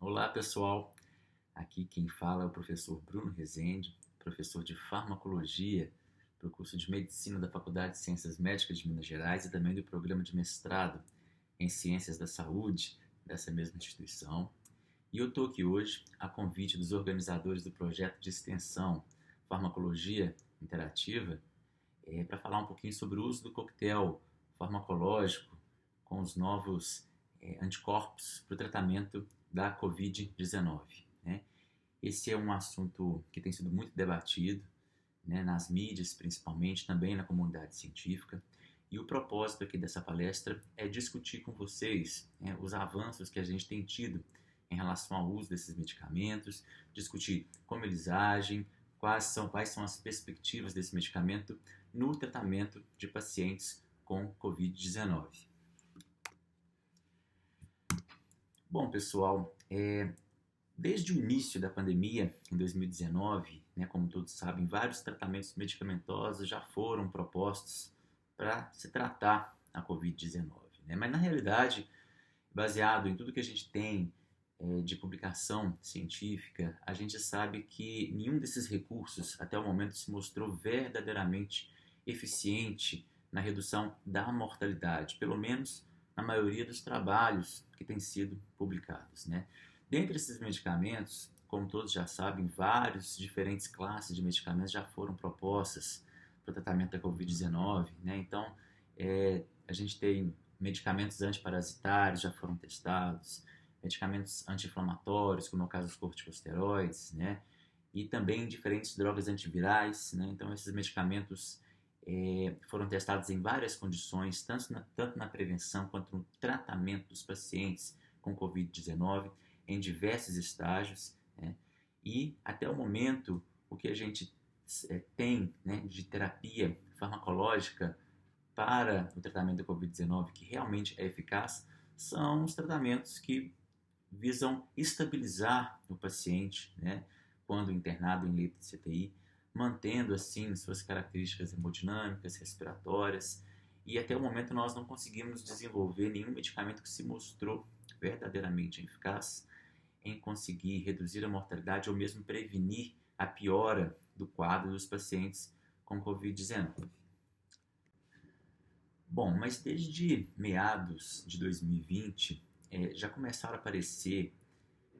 Olá pessoal, aqui quem fala é o professor Bruno Rezende, professor de farmacologia para o curso de medicina da Faculdade de Ciências Médicas de Minas Gerais e também do programa de mestrado em Ciências da Saúde dessa mesma instituição. E eu estou aqui hoje a convite dos organizadores do projeto de extensão Farmacologia Interativa para falar um pouquinho sobre o uso do coquetel farmacológico com os novos anticorpos para o tratamento da Covid-19. Né? Esse é um assunto que tem sido muito debatido, né, nas mídias principalmente, também na comunidade científica. E o propósito aqui dessa palestra é discutir com vocês, né, os avanços que a gente tem tido em relação ao uso desses medicamentos, discutir como eles agem, quais são as perspectivas desse medicamento no tratamento de pacientes com Covid-19. Bom, pessoal, desde o início da pandemia, em 2019, né, como todos sabem, vários tratamentos medicamentosos já foram propostos para se tratar a Covid-19. Né? Mas, na realidade, baseado em tudo que a gente tem de publicação científica, a gente sabe que nenhum desses recursos, até o momento, se mostrou verdadeiramente eficiente na redução da mortalidade, pelo menos na maioria dos trabalhos que têm sido publicados. Né? Dentre esses medicamentos, como todos já sabem, várias diferentes classes de medicamentos já foram propostas para o tratamento da Covid-19. Né? Então, a gente tem medicamentos antiparasitários já foram testados, medicamentos anti-inflamatórios, como é o caso dos corticosteroides, né? E também diferentes drogas antivirais, né? Então, esses medicamentos foram testados em várias condições, tanto na prevenção quanto no tratamento dos pacientes com Covid-19, em diversos estágios, né? E até o momento, o que a gente tem, né, de terapia farmacológica para o tratamento da Covid-19 que realmente é eficaz são os tratamentos que visam estabilizar o paciente, né, quando internado em leito de CTI, mantendo assim suas características hemodinâmicas, respiratórias, e até o momento nós não conseguimos desenvolver nenhum medicamento que se mostrou verdadeiramente eficaz em conseguir reduzir a mortalidade ou mesmo prevenir a piora do quadro dos pacientes com Covid-19. Bom, mas desde meados de 2020 já começaram a aparecer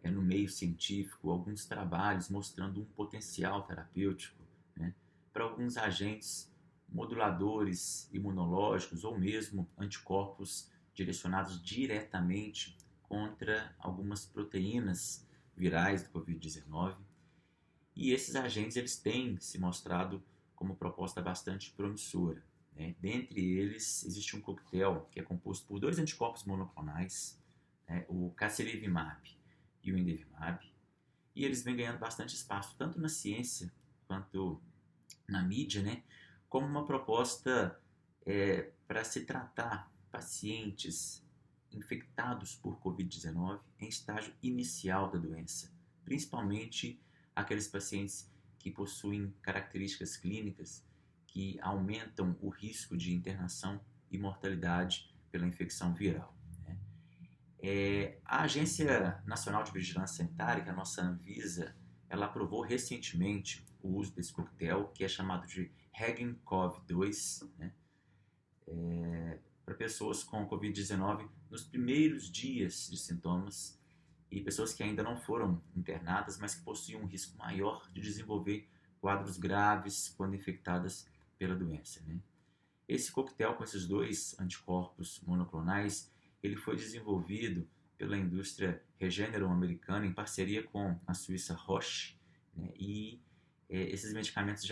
no meio científico alguns trabalhos mostrando um potencial terapêutico, né, para alguns agentes moduladores imunológicos ou mesmo anticorpos direcionados diretamente contra algumas proteínas virais do Covid-19. E esses agentes eles têm se mostrado como proposta bastante promissora. Né? Dentre eles, existe um coquetel que é composto por dois anticorpos monoclonais, né, o Casirivimab e o Indevimab, e eles vêm ganhando bastante espaço, tanto na ciência quanto na mídia, né, como uma proposta para se tratar pacientes infectados por Covid-19 em estágio inicial da doença, principalmente aqueles pacientes que possuem características clínicas que aumentam o risco de internação e mortalidade pela infecção viral. Né? A Agência Nacional de Vigilância Sanitária, que é a nossa Anvisa, ela aprovou recentemente o uso desse coquetel, que é chamado de Regencov-2, né? Para pessoas com Covid-19 nos primeiros dias de sintomas e pessoas que ainda não foram internadas, mas que possuem um risco maior de desenvolver quadros graves quando infectadas pela doença. Né? Esse coquetel com esses dois anticorpos monoclonais, ele foi desenvolvido pela indústria Regeneron americana em parceria com a Suíça Roche, né? E esses medicamentos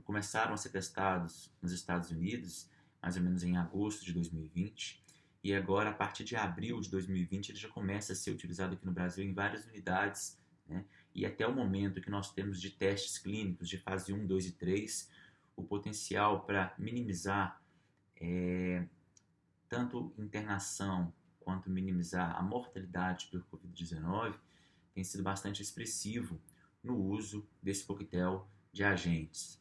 começaram a ser testados nos Estados Unidos, mais ou menos em agosto de 2020, e agora, a partir de abril de 2020, ele já começa a ser utilizado aqui no Brasil em várias unidades, né? E até o momento que nós temos de testes clínicos de fase 1, 2 e 3, o potencial para minimizar tanto internação quanto minimizar a mortalidade por Covid-19 tem sido bastante expressivo no uso desse coquetel de agentes.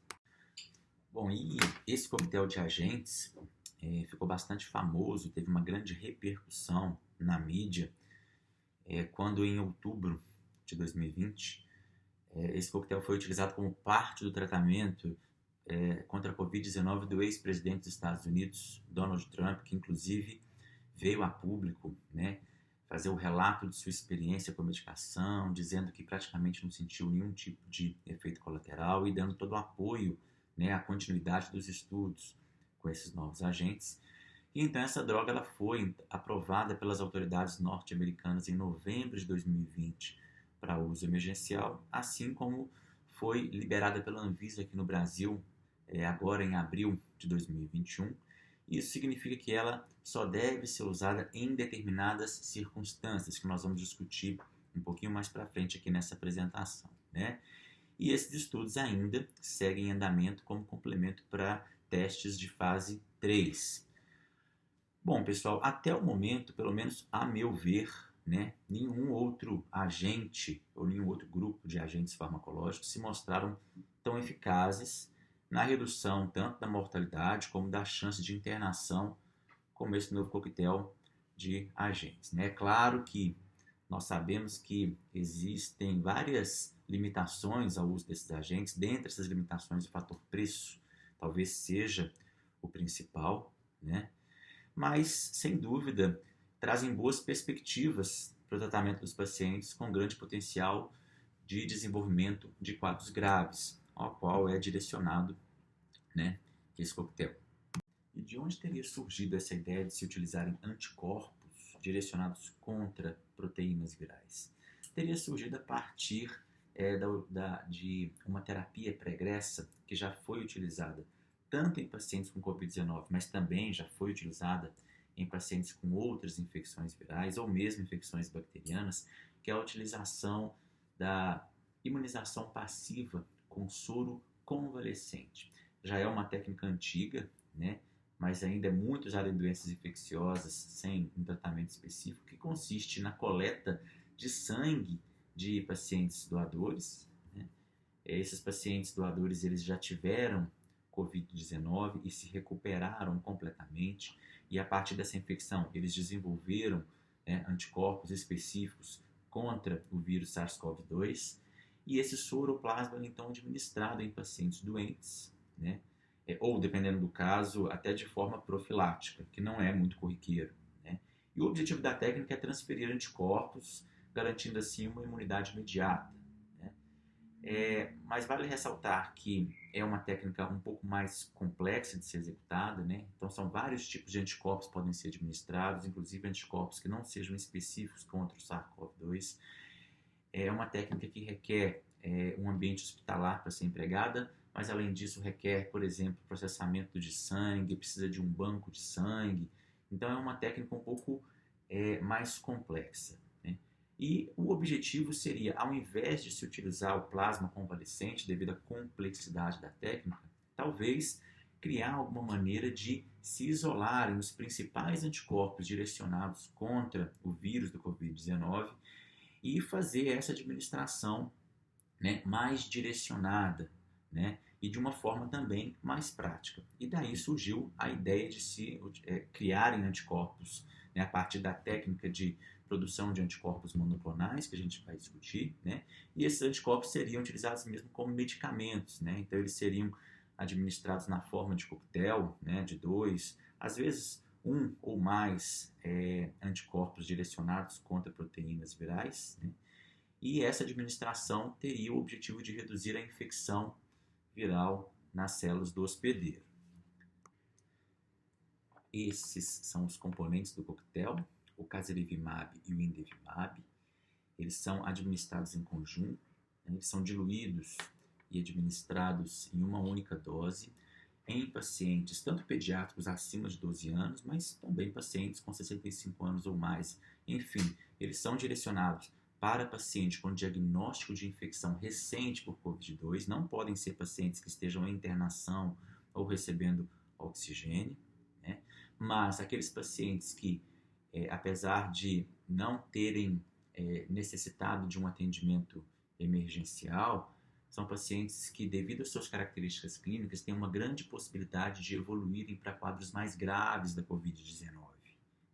Bom, e esse coquetel de agentes ficou bastante famoso, teve uma grande repercussão na mídia quando em outubro de 2020, esse coquetel foi utilizado como parte do tratamento contra a Covid-19 do ex-presidente dos Estados Unidos, Donald Trump, que inclusive veio a público, né, fazer o relato de sua experiência com a medicação, dizendo que praticamente não sentiu nenhum tipo de efeito colateral e dando todo o apoio, né, à continuidade dos estudos com esses novos agentes. E então essa droga ela foi aprovada pelas autoridades norte-americanas em novembro de 2020 para uso emergencial, assim como foi liberada pela Anvisa aqui no Brasil agora em abril de 2021. Isso significa que ela só deve ser usada em determinadas circunstâncias, que nós vamos discutir um pouquinho mais para frente aqui nessa apresentação, né? E esses estudos ainda seguem em andamento como complemento para testes de fase 3. Bom, pessoal, até o momento, pelo menos a meu ver, né, nenhum outro agente ou nenhum outro grupo de agentes farmacológicos se mostraram tão eficazes na redução tanto da mortalidade como da chance de internação como esse novo coquetel de agentes, né? É claro que nós sabemos que existem várias limitações ao uso desses agentes. Dentre essas limitações, o fator preço talvez seja o principal, né? Mas, sem dúvida, trazem boas perspectivas para o tratamento dos pacientes com grande potencial de desenvolvimento de quadros graves, ao qual é direcionado, né, esse coquetel. E de onde teria surgido essa ideia de se utilizarem anticorpos direcionados contra proteínas virais? Teria surgido a partir de uma terapia pregressa que já foi utilizada tanto em pacientes com Covid-19, mas também já foi utilizada em pacientes com outras infecções virais ou mesmo infecções bacterianas, que é a utilização da imunização passiva com soro convalescente. Já é uma técnica antiga, né? Mas ainda é muito usada em doenças infecciosas sem um tratamento específico, que consiste na coleta de sangue de pacientes doadores, né? Esses pacientes doadores eles já tiveram Covid-19 e se recuperaram completamente, e a partir dessa infecção eles desenvolveram anticorpos específicos contra o vírus SARS-CoV-2, e esse soroplasma então administrado em pacientes doentes, né? Ou, dependendo do caso, até de forma profilática, que não é muito corriqueiro, né? E o objetivo da técnica é transferir anticorpos, garantindo assim uma imunidade imediata, né? Mas vale ressaltar que é uma técnica um pouco mais complexa de ser executada, né? Então são vários tipos de anticorpos que podem ser administrados, inclusive anticorpos que não sejam específicos contra o SARS-CoV-2. É uma técnica que requer um ambiente hospitalar para ser empregada, mas além disso requer, por exemplo, processamento de sangue, precisa de um banco de sangue. Então é uma técnica um pouco mais complexa, né? E o objetivo seria, ao invés de se utilizar o plasma convalescente devido à complexidade da técnica, talvez criar alguma maneira de se isolarem os principais anticorpos direcionados contra o vírus do Covid-19 e fazer essa administração, né, mais direcionada, né, e de uma forma também mais prática. E daí surgiu a ideia de se criarem anticorpos, né, a partir da técnica de produção de anticorpos monoclonais, que a gente vai discutir, né, e esses anticorpos seriam utilizados mesmo como medicamentos, né, então eles seriam administrados na forma de coquetel, né, de 2, às vezes um ou mais anticorpos direcionados contra proteínas virais, né, e essa administração teria o objetivo de reduzir a infecção viral nas células do hospedeiro. Esses são os componentes do coquetel, o casirivimab e o indevimab. Eles são administrados em conjunto, né? Eles são diluídos e administrados em uma única dose em pacientes, tanto pediátricos acima de 12 anos, mas também pacientes com 65 anos ou mais. Enfim, eles são direcionados para pacientes com diagnóstico de infecção recente por Covid-2, não podem ser pacientes que estejam em internação ou recebendo oxigênio, né? Mas aqueles pacientes que, apesar de não terem necessitado de um atendimento emergencial, são pacientes que, devido às suas características clínicas, têm uma grande possibilidade de evoluírem para quadros mais graves da Covid-19.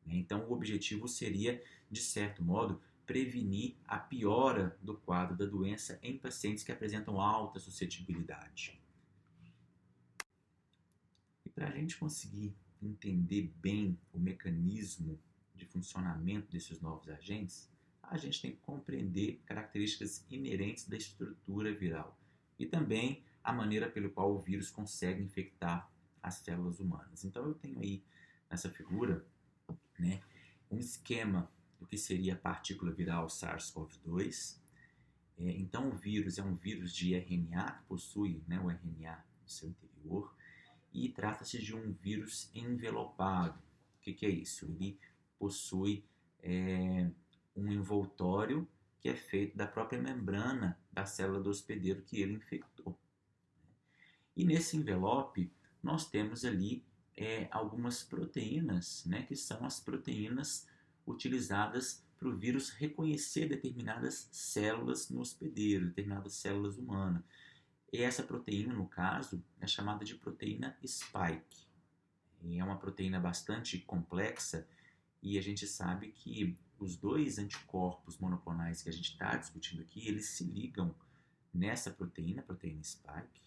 Né? Então, o objetivo seria, de certo modo, prevenir a piora do quadro da doença em pacientes que apresentam alta suscetibilidade. E para a gente conseguir entender bem o mecanismo de funcionamento desses novos agentes, a gente tem que compreender características inerentes da estrutura viral e também a maneira pelo qual o vírus consegue infectar as células humanas. Então eu tenho aí nessa figura, né, um esquema do que seria a partícula viral SARS-CoV-2. Então o vírus é um vírus de RNA, que possui, né, o RNA no seu interior, e trata-se de um vírus envelopado. O que é isso? Ele possui um envoltório que é feito da própria membrana da célula do hospedeiro que ele infectou. E nesse envelope nós temos ali algumas proteínas, né, que são as proteínas utilizadas para o vírus reconhecer determinadas células no hospedeiro, determinadas células humanas. E essa proteína, no caso, é chamada de proteína spike. E é uma proteína bastante complexa e a gente sabe que os dois anticorpos monoclonais que a gente está discutindo aqui, eles se ligam nessa proteína, a proteína spike,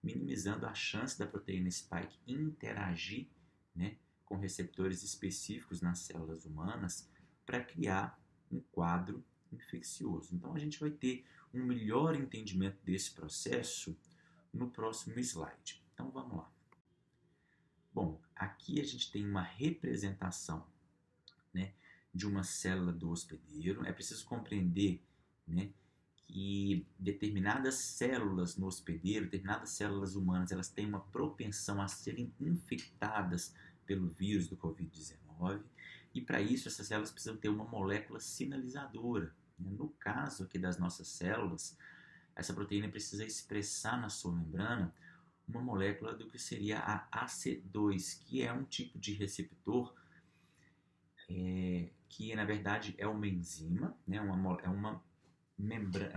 minimizando a chance da proteína spike interagir, né, com receptores específicos nas células humanas para criar um quadro infeccioso. Então a gente vai ter um melhor entendimento desse processo no próximo slide. Então vamos lá. Bom, aqui a gente tem uma representação, né, de uma célula do hospedeiro. É preciso compreender, né, que determinadas células no hospedeiro, determinadas células humanas, elas têm uma propensão a serem infectadas pelo vírus do Covid-19 e para isso essas células precisam ter uma molécula sinalizadora. No caso aqui das nossas células, essa proteína precisa expressar na sua membrana uma molécula do que seria a AC2, que é um tipo de receptor que na verdade é uma enzima, né? É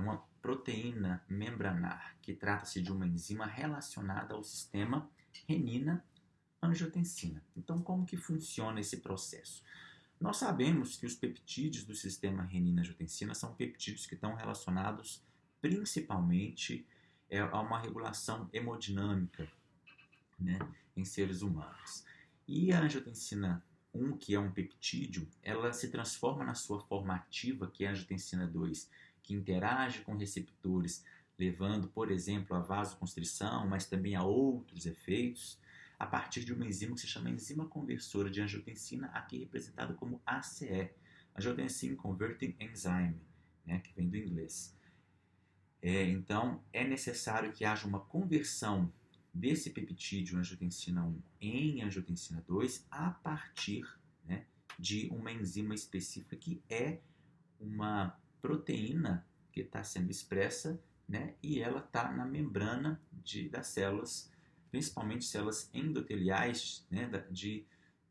uma proteína membranar, que trata-se de uma enzima relacionada ao sistema renina-angiotensina. Então, como que funciona esse processo? Nós sabemos que os peptídeos do sistema renina-angiotensina são peptídeos que estão relacionados principalmente a uma regulação hemodinâmica, né, em seres humanos. E a angiotensina 1, que é um peptídeo, ela se transforma na sua forma ativa, que é a angiotensina 2, que interage com receptores, levando, por exemplo, a vasoconstrição, mas também a outros efeitos, a partir de uma enzima que se chama enzima conversora de angiotensina, aqui representada como ACE, Angiotensin Converting Enzyme, né, que vem do inglês. Então, é necessário que haja uma conversão desse peptídeo angiotensina 1 em angiotensina 2 a partir, né, de uma enzima específica que é uma proteína que está sendo expressa, né, e ela está na membrana das células, principalmente células endoteliais, né, de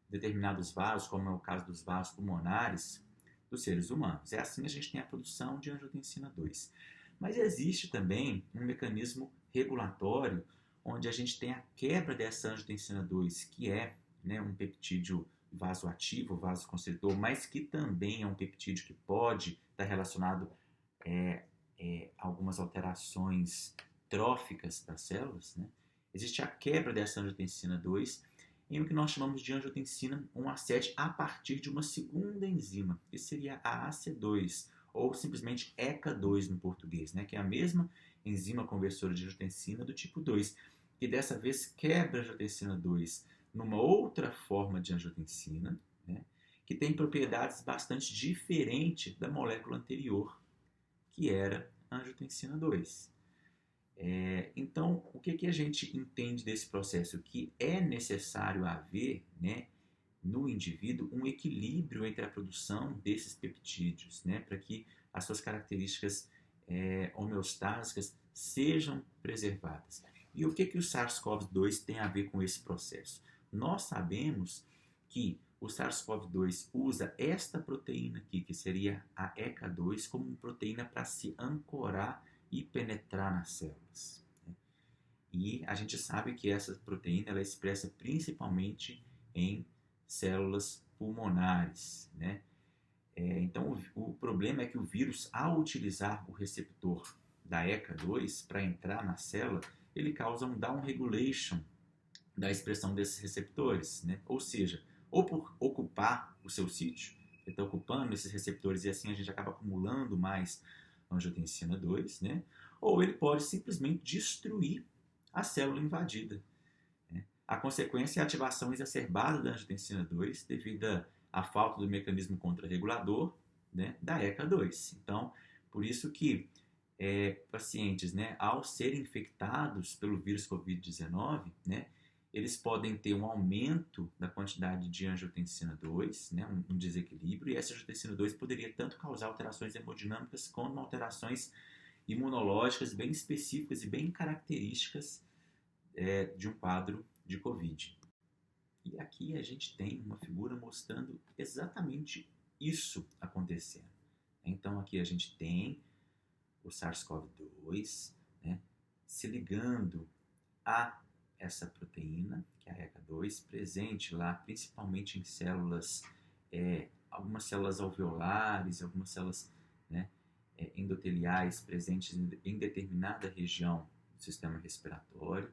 determinados vasos, como é o caso dos vasos pulmonares dos seres humanos. É assim que a gente tem a produção de angiotensina 2. Mas existe também um mecanismo regulatório onde a gente tem a quebra dessa angiotensina 2, que é, né, um peptídeo vasoativo, vasoconstritor, mas que também é um peptídeo que pode estar relacionado a algumas alterações tróficas das células, né? Existe a quebra dessa angiotensina 2 em o que nós chamamos de angiotensina 1A7 a partir de uma segunda enzima, que seria a AC2, ou simplesmente ECA2 no português, né? Que é a mesma enzima conversora de angiotensina do tipo 2, que dessa vez quebra a angiotensina 2 numa outra forma de angiotensina, né, que tem propriedades bastante diferentes da molécula anterior, que era a angiotensina 2. Então, o que a gente entende desse processo? Que é necessário haver, né, no indivíduo um equilíbrio entre a produção desses peptídeos, né, para que as suas características homeostásicas sejam preservadas. E o que o SARS-CoV-2 tem a ver com esse processo? Nós sabemos que o SARS-CoV-2 usa esta proteína aqui, que seria a ECA2, como uma proteína para se ancorar e penetrar nas células. E a gente sabe que essa proteína ela é expressa principalmente em células pulmonares, né? Então, o problema é que o vírus, ao utilizar o receptor da ECA2 para entrar na célula, ele causa um down regulation da expressão desses receptores, né? Ou seja, ou por ocupar o seu sítio, ele está ocupando esses receptores e assim a gente acaba acumulando mais angiotensina 2, né? Ou ele pode simplesmente destruir a célula invadida, né? A consequência é a ativação exacerbada da angiotensina 2 devido à falta do mecanismo contrarregulador, né, da ECA2. Então, por isso que pacientes, né, ao serem infectados pelo vírus Covid-19, né, eles podem ter um aumento da quantidade de angiotensina 2, né, um desequilíbrio, e essa angiotensina 2 poderia tanto causar alterações hemodinâmicas como alterações imunológicas bem específicas e bem características de um quadro de Covid. E aqui a gente tem uma figura mostrando exatamente isso acontecendo. Então aqui a gente tem o SARS-CoV-2, né, se ligando a essa proteína, que é a ECA2, presente lá principalmente em células, algumas células alveolares, algumas células, né, endoteliais presentes em determinada região do sistema respiratório.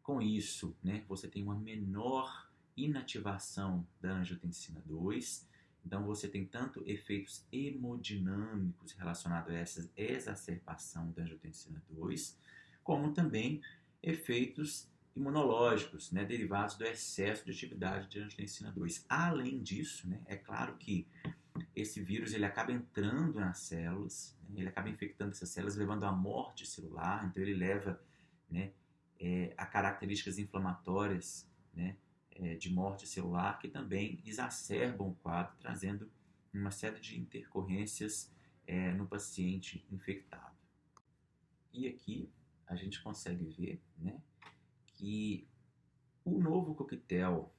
Com isso, né, você tem uma menor inativação da angiotensina 2, então você tem tanto efeitos hemodinâmicos relacionados a essa exacerbação da angiotensina 2, como também efeitos imunológicos, né, derivados do excesso de atividade de angiotensina 2. Além disso, né, é claro que esse vírus ele acaba entrando nas células, né, ele acaba infectando essas células, levando à morte celular, então ele leva, né, a características inflamatórias, né, de morte celular, que também exacerbam o quadro, trazendo uma série de intercorrências no paciente infectado. E aqui a gente consegue ver, né, que o novo coquetel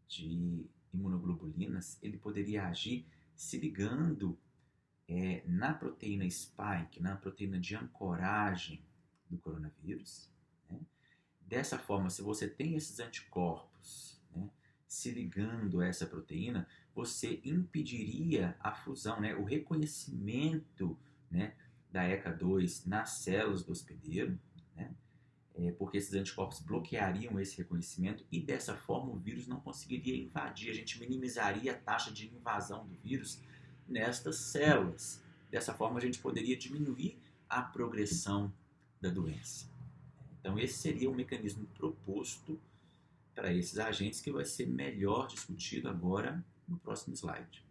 de imunoglobulinas ele poderia agir se ligando na proteína spike, na proteína de ancoragem do coronavírus, né? Dessa forma, se você tem esses anticorpos, né, se ligando a essa proteína, você impediria a fusão, né, o reconhecimento, né, da ECA2 nas células do hospedeiro, né, porque esses anticorpos bloqueariam esse reconhecimento e dessa forma o vírus não conseguiria invadir, a gente minimizaria a taxa de invasão do vírus nestas células. Dessa forma a gente poderia diminuir a progressão da doença. Então esse seria o mecanismo proposto para esses agentes que vai ser melhor discutido agora no próximo slide.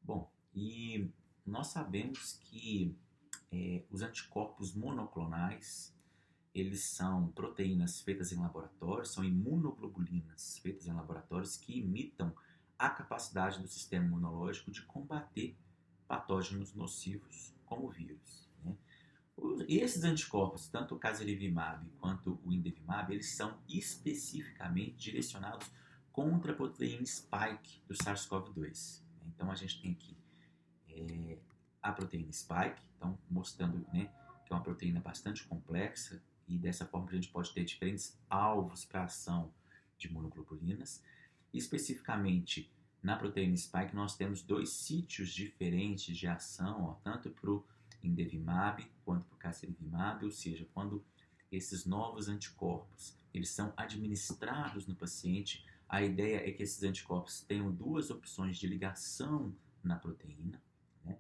Bom, e nós sabemos que os anticorpos monoclonais eles são proteínas feitas em laboratório, são imunoglobulinas feitas em laboratórios que imitam a capacidade do sistema imunológico de combater patógenos nocivos como o vírus, né? E esses anticorpos, tanto o casirivimab quanto o indevimab, eles são especificamente direcionados contra a proteína spike do SARS-CoV-2. Então a gente tem aqui a proteína spike, então mostrando, né, que é uma proteína bastante complexa e dessa forma a gente pode ter diferentes alvos para a ação de imunoglobulinas. E especificamente na proteína spike nós temos dois sítios diferentes de ação, ó, tanto para o indevimab quanto para o casirivimab, ou seja, quando esses novos anticorpos eles são administrados no paciente, a ideia é que esses anticorpos tenham duas opções de ligação na proteína, né?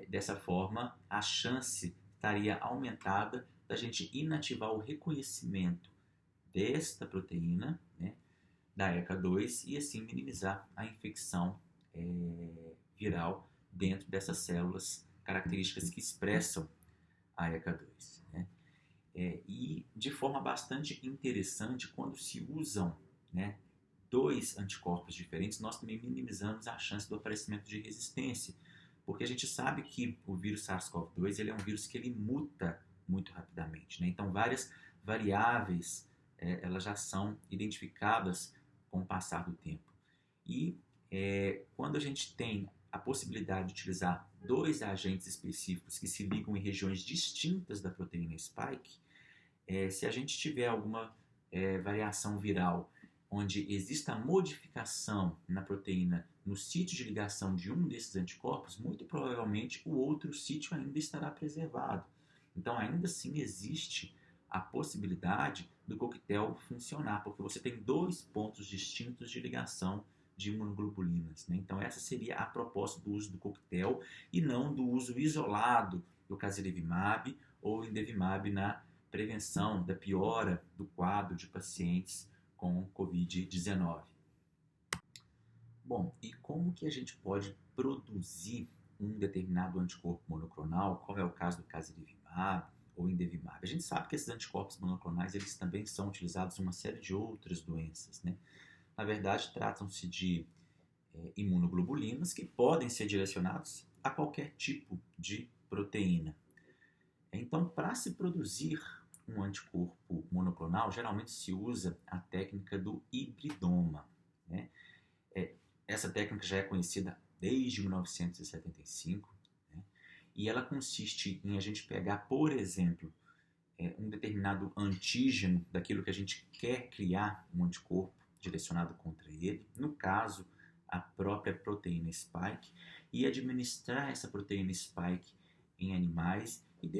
Dessa forma, a chance estaria aumentada da gente inativar o reconhecimento desta proteína, né, da ECA2 e assim minimizar a infecção viral dentro dessas células características que expressam a ECA2, né? E de forma bastante interessante, quando se usam, né, dois anticorpos diferentes, nós também minimizamos a chance do aparecimento de resistência, porque a gente sabe que o vírus SARS-CoV-2 ele é um vírus que ele muta muito rapidamente, né? Então várias variáveis elas já são identificadas com o passar do tempo. E quando a gente tem a possibilidade de utilizar dois agentes específicos que se ligam em regiões distintas da proteína spike, se a gente tiver alguma variação viral onde exista modificação na proteína no sítio de ligação de um desses anticorpos, muito provavelmente o outro sítio ainda estará preservado. Então, ainda assim, existe a possibilidade do coquetel funcionar, porque você tem dois pontos distintos de ligação de imunoglobulinas, né? Então, essa seria a proposta do uso do coquetel e não do uso isolado do casirivimab ou indevimab na prevenção da piora do quadro de pacientes com Covid-19. Bom, e como que a gente pode produzir um determinado anticorpo monoclonal, como é o caso do casirivimab ou indevimab? A gente sabe que esses anticorpos monoclonais eles também são utilizados em uma série de outras doenças, né? Na verdade, tratam-se de imunoglobulinas que podem ser direcionados a qualquer tipo de proteína. Então, para se produzir um anticorpo monoclonal, geralmente se usa a técnica do hibridoma, né? Essa técnica já é conhecida desde 1975, né? E ela consiste em a gente pegar, por exemplo, um determinado antígeno daquilo que a gente quer criar um anticorpo direcionado contra ele, no caso, a própria proteína spike, e administrar essa proteína spike em animais e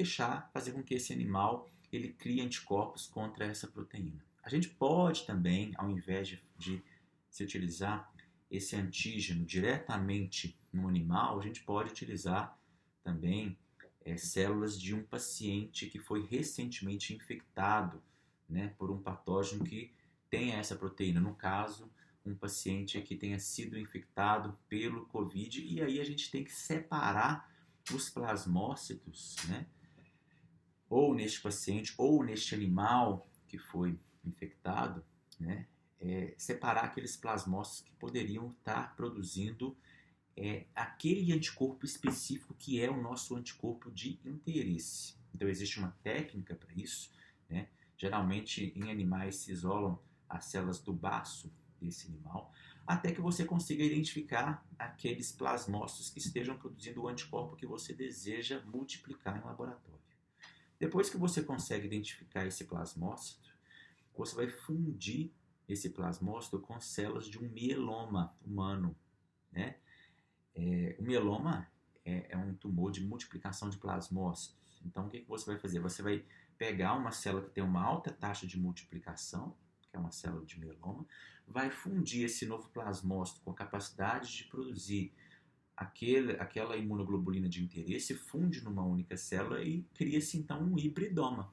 fazer com que esse animal ele crie anticorpos contra essa proteína. A gente pode também, ao invés de se utilizar esse antígeno diretamente no animal, a gente pode utilizar também células de um paciente que foi recentemente infectado, né, por um patógeno que tenha essa proteína. No caso, um paciente que tenha sido infectado pelo Covid, e aí a gente tem que separar os plasmócitos, né, ou neste paciente ou neste animal que foi infectado, né, separar aqueles plasmócitos que poderiam estar produzindo aquele anticorpo específico que é o nosso anticorpo de interesse. Então existe uma técnica para isso, né? Geralmente em animais se isolam as células do baço desse animal, até que você consiga identificar aqueles plasmócitos que estejam produzindo o anticorpo que você deseja multiplicar em laboratório. Depois que você consegue identificar esse plasmócito, você vai fundir esse plasmócito com células de um mieloma humano, né? O mieloma é um tumor de multiplicação de plasmócitos. Então, o que você vai fazer? Você vai pegar uma célula que tem uma alta taxa de multiplicação, que é uma célula de mieloma, vai fundir esse novo plasmócito com a capacidade de produzir aquela imunoglobulina de interesse, funde numa única célula e cria-se então um hibridoma.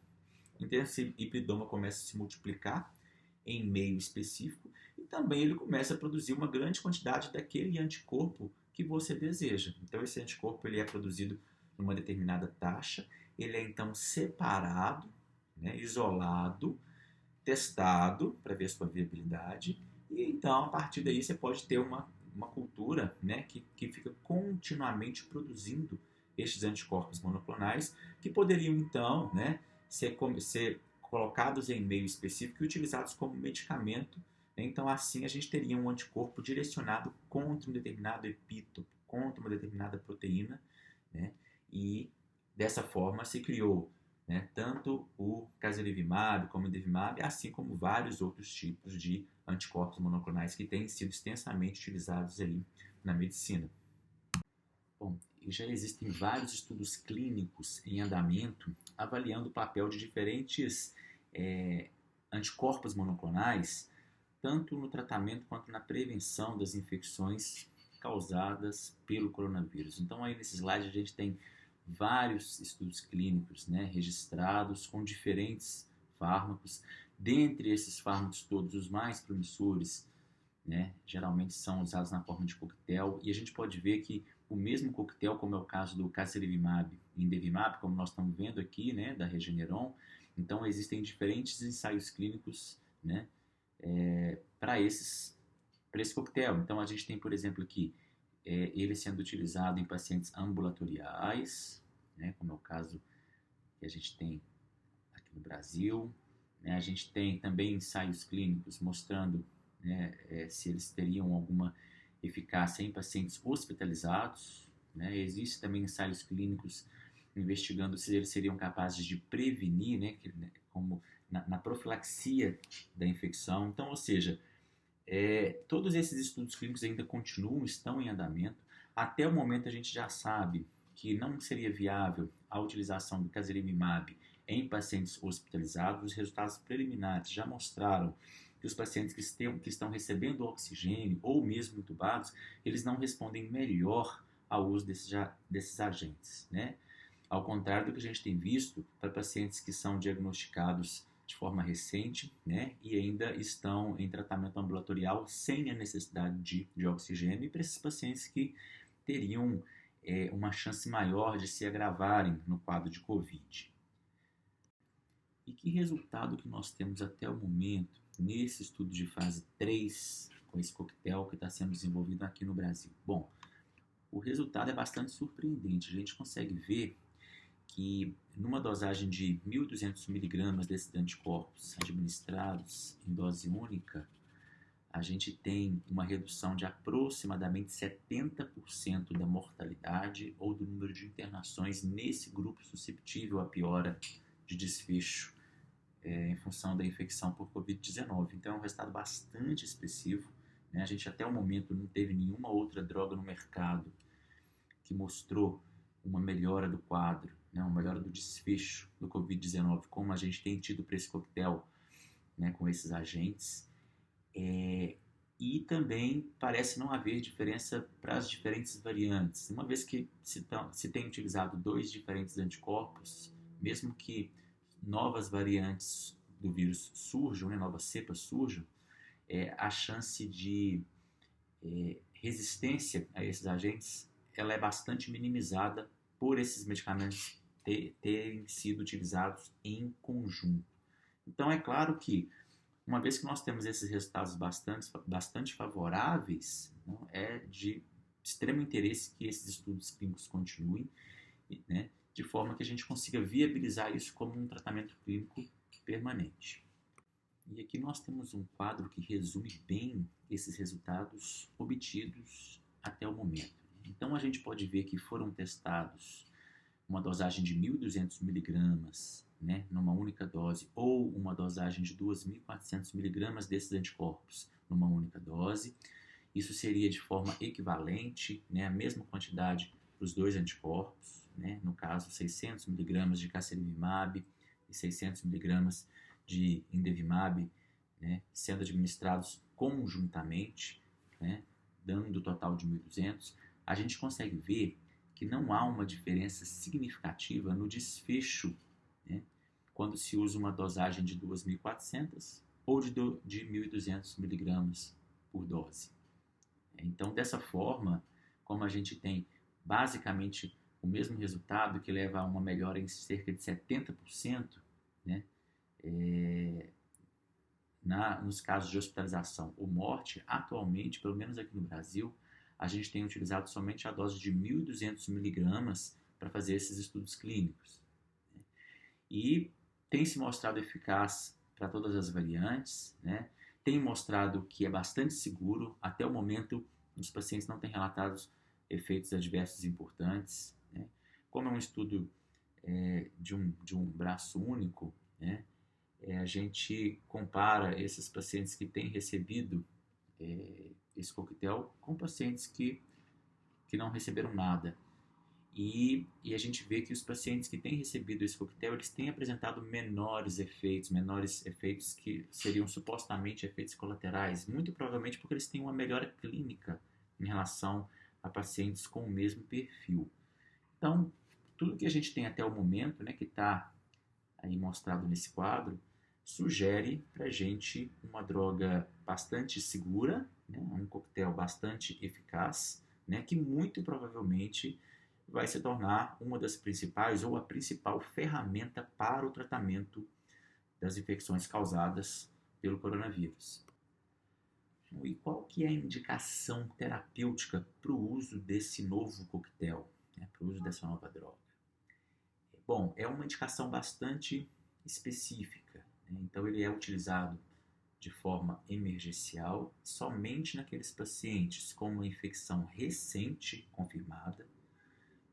Então, esse hibridoma começa a se multiplicar em meio específico e também ele começa a produzir uma grande quantidade daquele anticorpo que você deseja. Então esse anticorpo ele é produzido numa determinada taxa, ele é então separado, né, isolado, testado para ver sua viabilidade e então a partir daí você pode ter uma cultura, né, que fica continuamente produzindo estes anticorpos monoclonais que poderiam então, né, ser colocados em meio específico e utilizados como medicamento. Então, assim, a gente teria um anticorpo direcionado contra um determinado epítopo, contra uma determinada proteína, né? E dessa forma se criou, né, tanto o casirivimab como o indevimab, assim como vários outros tipos de anticorpos monoclonais que têm sido extensamente utilizados aí na medicina. Bom, já existem vários estudos clínicos em andamento avaliando o papel de diferentes anticorpos monoclonais, tanto no tratamento quanto na prevenção das infecções causadas pelo coronavírus. Então, aí nesse slide a gente tem vários estudos clínicos, né, registrados com diferentes fármacos. Dentre esses fármacos todos, os mais promissores, né, geralmente são usados na forma de coquetel, e a gente pode ver que o mesmo coquetel, como é o caso do casirivimab e indevimab, como nós estamos vendo aqui, né, da Regeneron, então existem diferentes ensaios clínicos, né, para esse coquetel. Então a gente tem, por exemplo, aqui ele sendo utilizado em pacientes ambulatoriais, né, como é o caso que a gente tem aqui no Brasil, né, a gente tem também ensaios clínicos mostrando, né, se eles teriam alguma eficácia em pacientes hospitalizados, né? Existem também ensaios clínicos investigando se eles seriam capazes de prevenir, né, como na profilaxia da infecção. Então, ou seja, Todos esses estudos clínicos ainda continuam, estão em andamento. Até o momento a gente já sabe que não seria viável a utilização do casirivimab em pacientes hospitalizados. Os resultados preliminares já mostraram que os pacientes que estão recebendo oxigênio ou mesmo intubados, eles não respondem melhor ao uso desses agentes, né? Ao contrário do que a gente tem visto para pacientes que são diagnosticados de forma recente, né, e ainda estão em tratamento ambulatorial sem a necessidade de oxigênio, e para esses pacientes que teriam uma chance maior de se agravarem no quadro de Covid. E que resultado que nós temos até o momento nesse estudo de fase 3 com esse coquetel que está sendo desenvolvido aqui no Brasil? Bom, o resultado é bastante surpreendente. A gente consegue ver que numa dosagem de 1.200 miligramas desses anticorpos administrados em dose única, a gente tem uma redução de aproximadamente 70% da mortalidade ou do número de internações nesse grupo susceptível à piora de desfecho em função da infecção por Covid-19. Então é um resultado bastante expressivo, né? A gente até o momento não teve nenhuma outra droga no mercado que mostrou uma melhora do quadro, né, uma melhora do desfecho do Covid-19, como a gente tem tido para esse coquetel, né, com esses agentes. E também parece não haver diferença para as diferentes variantes. Uma vez que se tem utilizado 2 diferentes anticorpos, mesmo que novas variantes do vírus surjam, né, novas cepas surjam, a chance de resistência a esses agentes ela é bastante minimizada por esses medicamentos terem sido utilizados em conjunto. Então é claro que, uma vez que nós temos esses resultados bastante favoráveis, não, é de extremo interesse que esses estudos clínicos continuem, né, de forma que a gente consiga viabilizar isso como um tratamento clínico permanente. E aqui nós temos um quadro que resume bem esses resultados obtidos até o momento. Então a gente pode ver que foram testados uma dosagem de 1.200 miligramas, né, numa única dose, ou uma dosagem de 2.400 miligramas desses anticorpos numa única dose. Isso seria de forma equivalente, né, a mesma quantidade para os 2 anticorpos, né, no caso 600 miligramas de casirivimab e 600 miligramas de indevimab, né, sendo administrados conjuntamente, né, dando um total de 1.200, a gente consegue ver que não há uma diferença significativa no desfecho, né, quando se usa uma dosagem de 2.400 ou de 1.200 miligramas por dose. Então, dessa forma, como a gente tem basicamente o mesmo resultado, que leva a uma melhora em cerca de 70%, né, nos casos de hospitalização ou morte, atualmente, pelo menos aqui no Brasil, a gente tem utilizado somente a dose de 1.200 miligramas para fazer esses estudos clínicos. E tem se mostrado eficaz para todas as variantes, né? Tem mostrado que é bastante seguro. Até o momento, os pacientes não têm relatado efeitos adversos importantes, né? Como é um estudo de um braço único, né? A gente compara esses pacientes que têm recebido esse coquetel com pacientes que não receberam nada. E a gente vê que os pacientes que têm recebido esse coquetel, eles têm apresentado menores efeitos que seriam supostamente efeitos colaterais, muito provavelmente porque eles têm uma melhora clínica em relação a pacientes com o mesmo perfil. Então, tudo que a gente tem até o momento, né, que está aí mostrado nesse quadro, sugere para a gente uma droga bastante segura, né, um coquetel bastante eficaz, né, que muito provavelmente vai se tornar uma das principais ou a principal ferramenta para o tratamento das infecções causadas pelo coronavírus. E qual que é a indicação terapêutica para o uso desse novo coquetel, né, para o uso dessa nova droga? Bom, é uma indicação bastante específica, né? Então ele é utilizado de forma emergencial somente naqueles pacientes com uma infecção recente confirmada,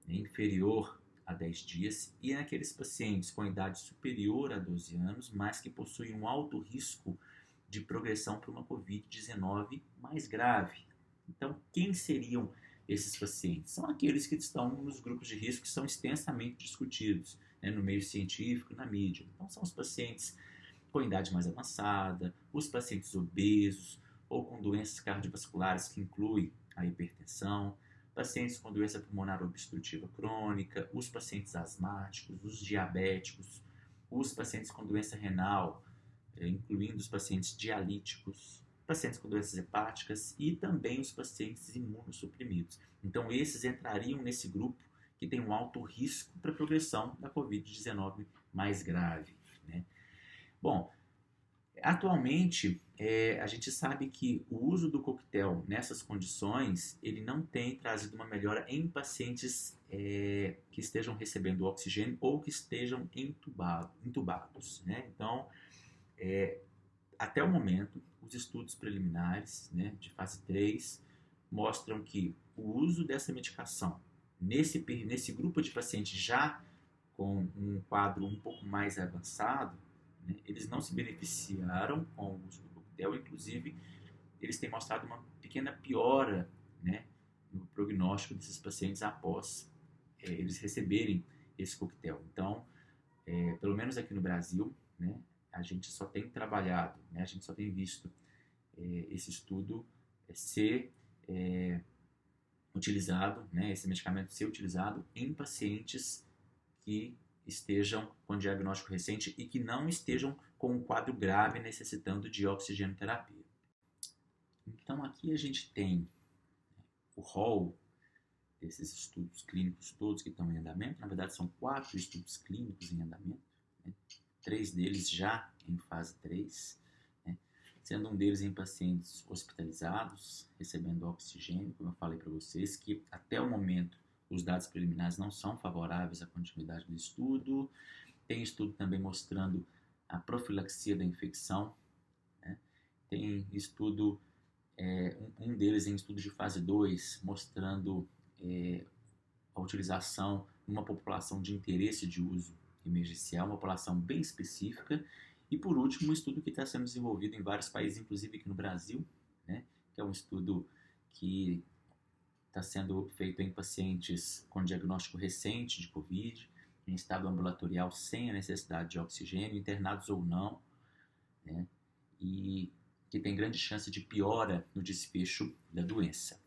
né, inferior a 10 dias, e naqueles pacientes com idade superior a 12 anos, mas que possuem um alto risco de progressão para uma Covid-19 mais grave. Então, quem seriam esses pacientes? São aqueles que estão nos grupos de risco que são extensamente discutidos, né, no meio científico e na mídia. Então, são os pacientes com idade mais avançada, os pacientes obesos ou com doenças cardiovasculares que incluem a hipertensão, pacientes com doença pulmonar obstrutiva crônica, os pacientes asmáticos, os diabéticos, os pacientes com doença renal, incluindo os pacientes dialíticos, pacientes com doenças hepáticas e também os pacientes imunossuprimidos. Então, esses entrariam nesse grupo que tem um alto risco para a progressão da Covid-19 mais grave, né? Bom, atualmente, a gente sabe que o uso do coquetel nessas condições, ele não tem trazido uma melhora em pacientes que estejam recebendo oxigênio ou que estejam entubados, né? Então, até o momento, os estudos preliminares, né, de fase 3 mostram que o uso dessa medicação nesse grupo de pacientes já com um quadro um pouco mais avançado, né, eles não se beneficiaram com o uso do coquetel, inclusive eles têm mostrado uma pequena piora, né, no prognóstico desses pacientes após eles receberem esse coquetel. Então, pelo menos aqui no Brasil, né, a gente só tem trabalhado, né, a gente só tem visto esse estudo ser utilizado, né, esse medicamento ser utilizado em pacientes que estejam com diagnóstico recente e que não estejam com um quadro grave necessitando de oxigenoterapia. Então aqui a gente tem o rol desses estudos clínicos todos que estão em andamento. Na verdade são 4 estudos clínicos em andamento, né? 3 deles já em fase 3, né? Sendo um deles em pacientes hospitalizados, recebendo oxigênio, como eu falei para vocês, que até o momento os dados preliminares não são favoráveis à continuidade do estudo. Tem estudo também mostrando a profilaxia da infecção, né? Tem estudo, um deles em estudo de fase 2, mostrando a utilização numa população de interesse de uso emergencial, uma população bem específica. E por último, um estudo que está sendo desenvolvido em vários países, inclusive aqui no Brasil, né? Que é um estudo que está sendo feito em pacientes com diagnóstico recente de Covid, em estado ambulatorial sem a necessidade de oxigênio, internados ou não, né? E que tem grande chance de piora no desfecho da doença.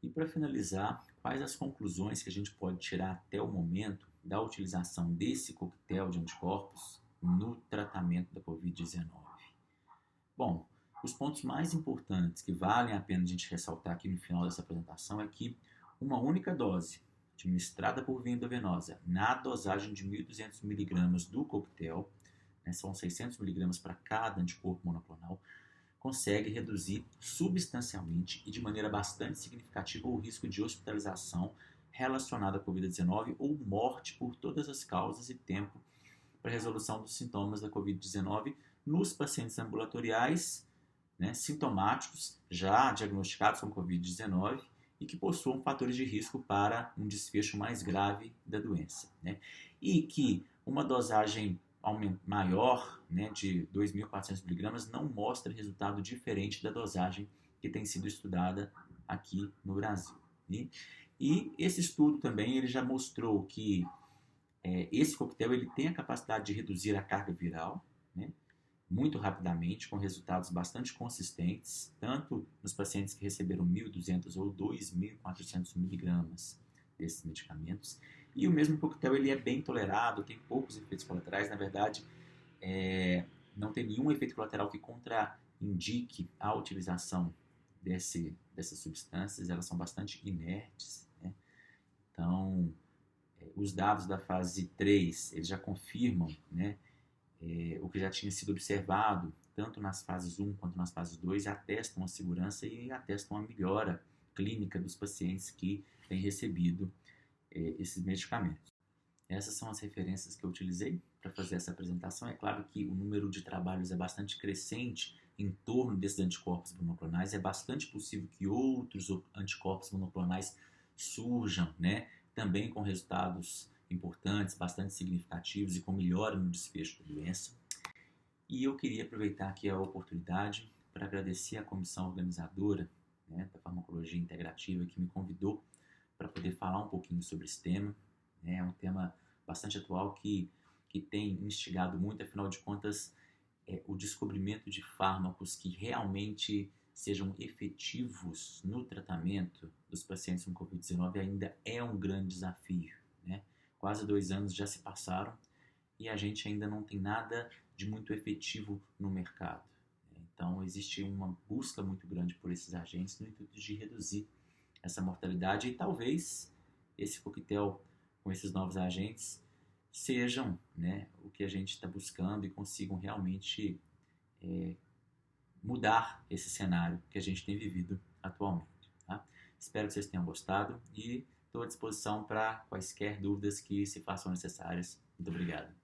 E para finalizar, quais as conclusões que a gente pode tirar até o momento da utilização desse coquetel de anticorpos no tratamento da Covid-19? Bom, os pontos mais importantes que valem a pena a gente ressaltar aqui no final dessa apresentação é que uma única dose administrada por via endovenosa na dosagem de 1.200 mg do coquetel, né, são 600 mg para cada anticorpo monoclonal, consegue reduzir substancialmente e de maneira bastante significativa o risco de hospitalização relacionada à Covid-19 ou morte por todas as causas e tempo para a resolução dos sintomas da Covid-19 nos pacientes ambulatoriais, né, sintomáticos, já diagnosticados com Covid-19 e que possuam fatores de risco para um desfecho mais grave da doença, né? E que uma dosagem maior, né, de 2.400 mg não mostra resultado diferente da dosagem que tem sido estudada aqui no Brasil. E esse estudo também ele já mostrou que esse coquetel ele tem a capacidade de reduzir a carga viral, né, muito rapidamente, com resultados bastante consistentes, tanto nos pacientes que receberam 1.200 ou 2.400 mg desses medicamentos. E o mesmo coquetel ele é bem tolerado, tem poucos efeitos colaterais, na verdade, não tem nenhum efeito colateral que contraindique a utilização dessas substâncias, elas são bastante inertes, né? Então, os dados da fase 3, eles já confirmam, né, o que já tinha sido observado, tanto nas fases 1 quanto nas fases 2, atestam a segurança e atestam a melhora clínica dos pacientes que têm recebido esses medicamentos. Essas são as referências que eu utilizei para fazer essa apresentação. É claro que o número de trabalhos é bastante crescente em torno desses anticorpos monoclonais. É bastante possível que outros anticorpos monoclonais surjam, né, também com resultados importantes, bastante significativos e com melhora no desfecho da doença. E eu queria aproveitar aqui a oportunidade para agradecer à comissão organizadora, né, da Farmacologia Integrativa, que me convidou para poder falar um pouquinho sobre esse tema. Né? É um tema bastante atual que tem instigado muito, afinal de contas, o descobrimento de fármacos que realmente sejam efetivos no tratamento dos pacientes com Covid-19 ainda é um grande desafio. Né? Quase 2 anos já se passaram e a gente ainda não tem nada de muito efetivo no mercado. Então, existe uma busca muito grande por esses agentes no intuito de reduzir essa mortalidade e talvez esse coquetel com esses novos agentes sejam, né, o que a gente está buscando e consigam realmente mudar esse cenário que a gente tem vivido atualmente. Tá? Espero que vocês tenham gostado e estou à disposição para quaisquer dúvidas que se façam necessárias. Muito obrigado.